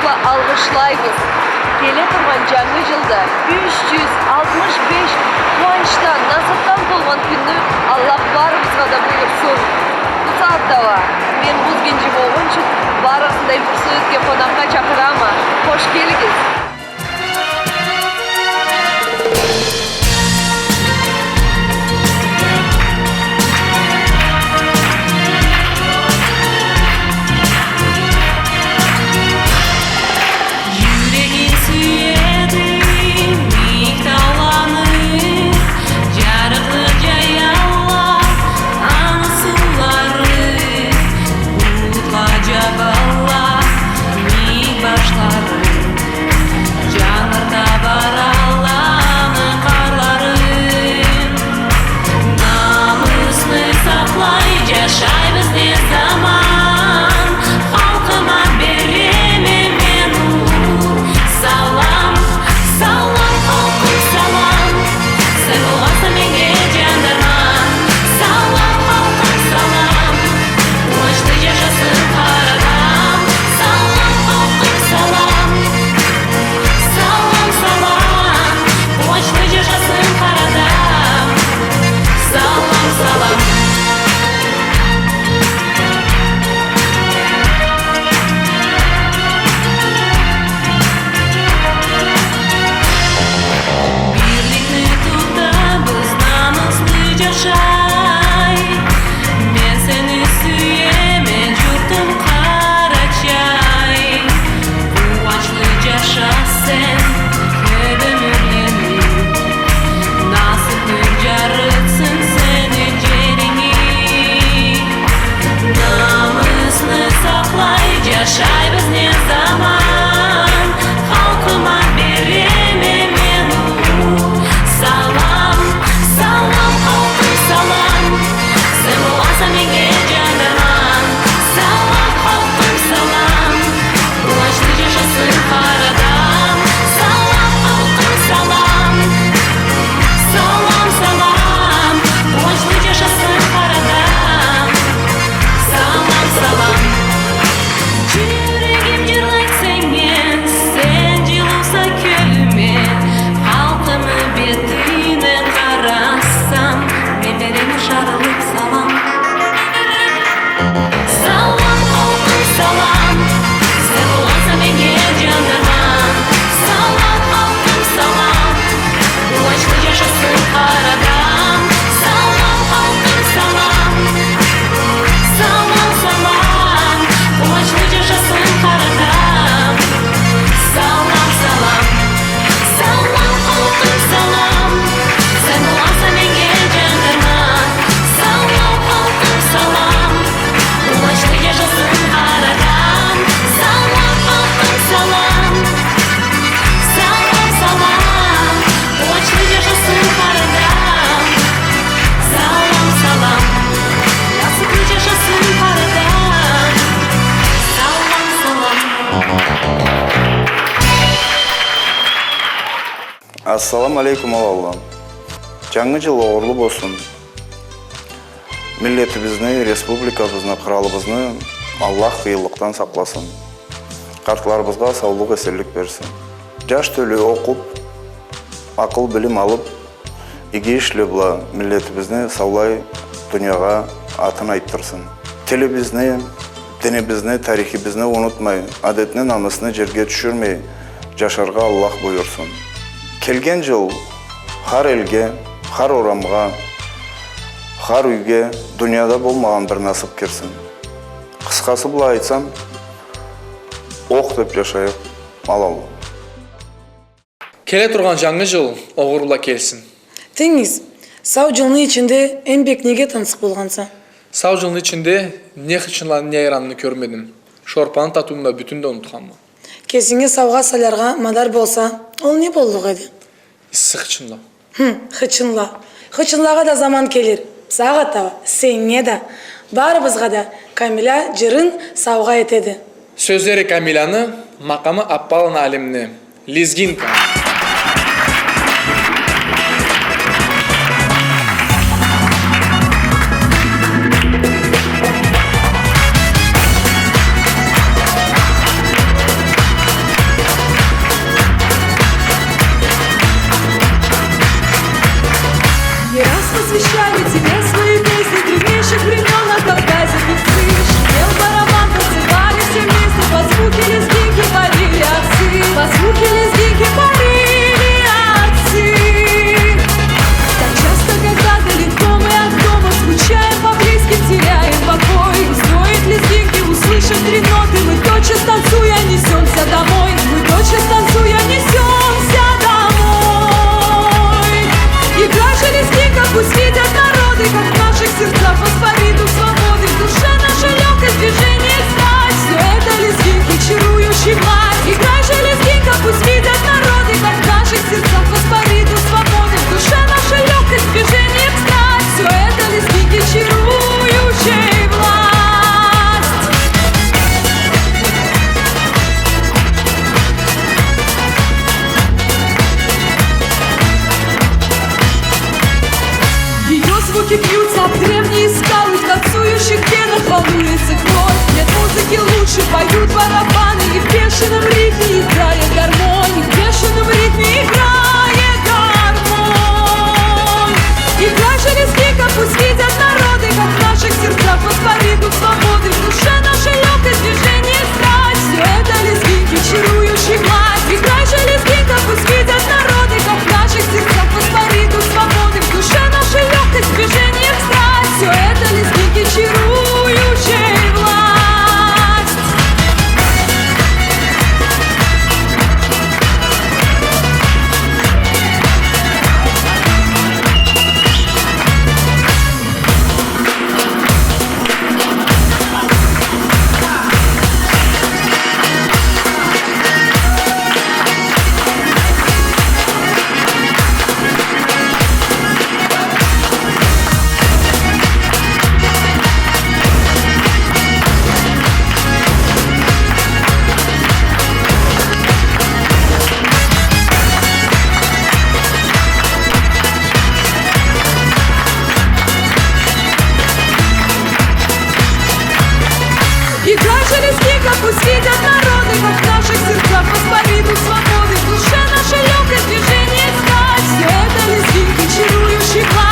Ва алгышлайбыз. Келе турган жаңы жылда 365 кубанычтан, насыптан болгон күнү Аллах барыбызга да буйрсун. Бу саатта мен буз кенже болгон үчүн барысындай бир сөзгө конакка чакырама. Кош келиңиз. Assalamu alaikum Allah'ım. Жаңы жыл оғырлы болсын. Миллетибизни, республикабызны, кыралыбызны Аллах кыйынлыктан сакласын. Картларыбызга саулык, эселик берсин. Жаш төлү окуп, акыл билим алып, иги иштеп була миллетибизни саулай дүйнөгө атын айттырсын. Телибизни, динибизни, тарихибизни унутмай, адетini, намысыны жерге түшүрмөй жашарга Аллах буйрсун. Келген жыл har elge, har oramga, har uyge dünyada bolmagan bir nasip kirsin. Kıskası bula aytsam, oq dep yaşayıp alalım. Kele turgan жаңы жыл оғырла келсін. Теңіз, сау жылны içinde еңбек неге тансық болғанса? Сау жылны içinde не хычынлан не айранны көрмедім. Шорпаны татуымда бүтінде ұнытқанмын. Kesіңе сауға саларға мадар болса, ол не болдық еді? Ісі хычынла. Хычынла. Хычынлаға да заман келер. Саға тава, сенне да. Барыбызға да Камиля жырын сауға етеді. Сөздері Камиляны, мақамы Аппалын алимни. Лезгинка. древние скалы, танцующих венах волнуется кровь. Нет музыки лучше, поют барабаны, и в бешеном ритме играет гармония, в бешеном ритме играет гармония. Играй же лезгинка, пусть видят народы, как в наших сердцах воспарит дух свободы, в душе нашей легкость движение страсть. Все это лезгинки, чарующий власть. Играй же лезгинка, пусть видят народы, как в наших сердцах воспарит дух свободы, в душе нашей легкость движение страсть. Все это лезгинки, чарующий власть. Играй же лезгинка, пусть видят народы, как в наших сердцах воспарит дух свободы, в душе нашей легкость движение страсть. Все это лезгинки, чарующий власть.